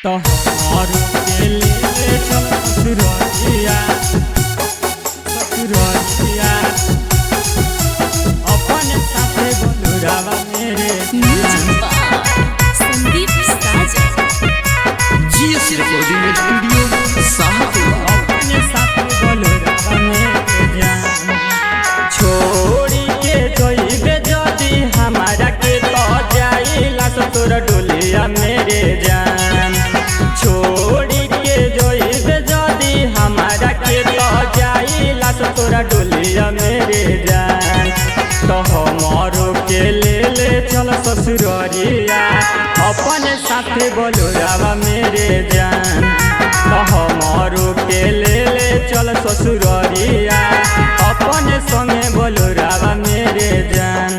तो हमारो के लिए चल ससुररिया अपने साथे बोलुरावा मेरे संदीप साजा GS रिकॉर्डिंग स्टूडियो साहतुल्ला अपने साथे बोलुरावा मेरे जान छोड़ी के जोइबे जदी हमारा के तो जाइला ससुर डोलिया मेरे जान छोड़ी के जोइबे जदी हमारा के तो जाइला ससुर डोलिया मेरे जान तो हमारो के ले चल ससुररिया अपने साथे बोलुरावा मेरे जान तो हमारो के ले चल ससुररिया अपने संगे बोलुरावा मेरे जान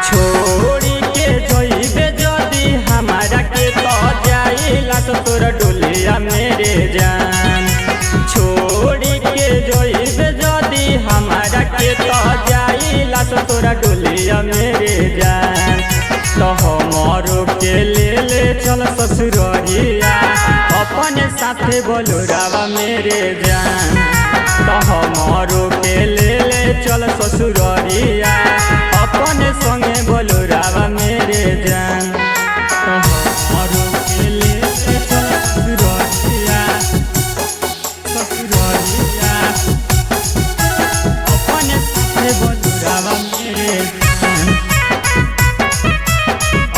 छोड़ी के जोइबे जदी हमारा के तो जाइला ससुर डोलिया मेरे जान छोड़ी के जोइबे जदी हमारा के तो जाइला ससुर डोलिया मेरे जान तो हमारो के ले चल ससुररिया अपने साथे बोलुरावा मेरे जान तो हमारो के ले चल ससुररिया अपने संगे बोलुरावा मेरे जान तो हमारो के ले चल ससुररिया अपने साथे बोलुरावा मेरे जान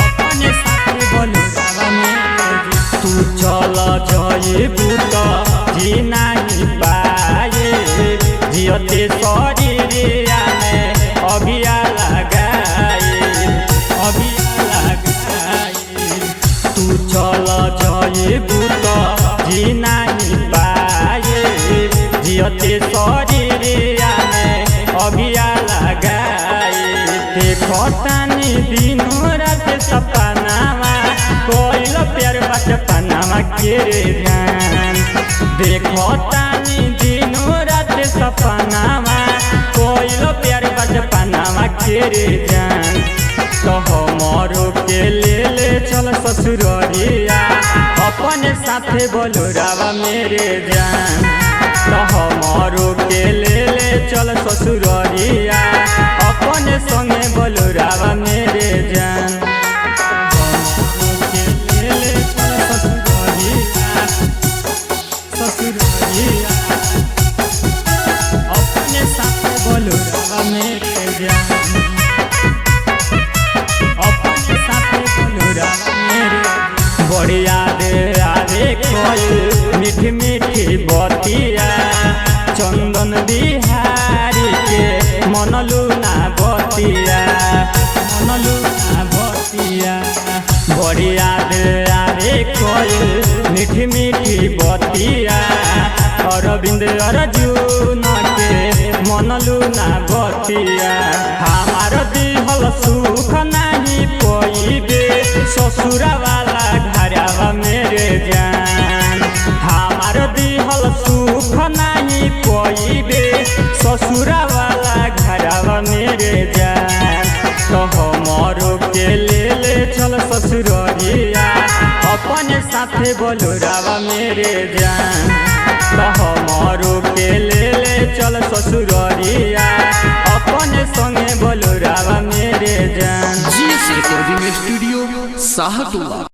अपने साथे बोलुरावा मेरे जान तू चल जाइबू तो जी नहीं पाए जियते शरीरिया में अगिया लगाए तू चल जाइबू तो जी नहीं पाए जियते शरीरिया में अगिया लगाए देखो तानी दिनों रात सपनावा कोइल प्यार बचपनावा के रे जान देखो तानी दिनों रात सपनावा कोइल प्यार बचपनावा के रे जान तो हमारो के ले चल ससुररिया अपने साथे बोलुरावा मेरे जान तो हमारो के ले चल ससुररिया अपने संगे बोलुरावा मेरे जान हमारो के ले चल ससुररिया अपने साथे बोलुरावा मेरे जान अपने साथे बोलुरावा मेरे बढ़िया दे आवे कोई मीठी मीठी बतिया चंदन बिहारी के मनलू ना बतिया बढ़िया दे आवे कोई मीठी मीठी बतिया अरविंद अर्जुन के मनलू ना बतिया हमार दिहल सुख नहीं पइबे ससुरा वाला घरवा मेरे जान हमार दिहल सुख नहीं पइबे ससुरा वाला घरवा मेरे जान तो हमारो के ले चल ससुररिया अपने साथे बोलुरावा मेरे जान तो हमारो के ले चल ससुररिया अपने संगे बोलुरावा मेरे जान GS रिकॉर्डिंग स्टूडियो साहतुल्ला।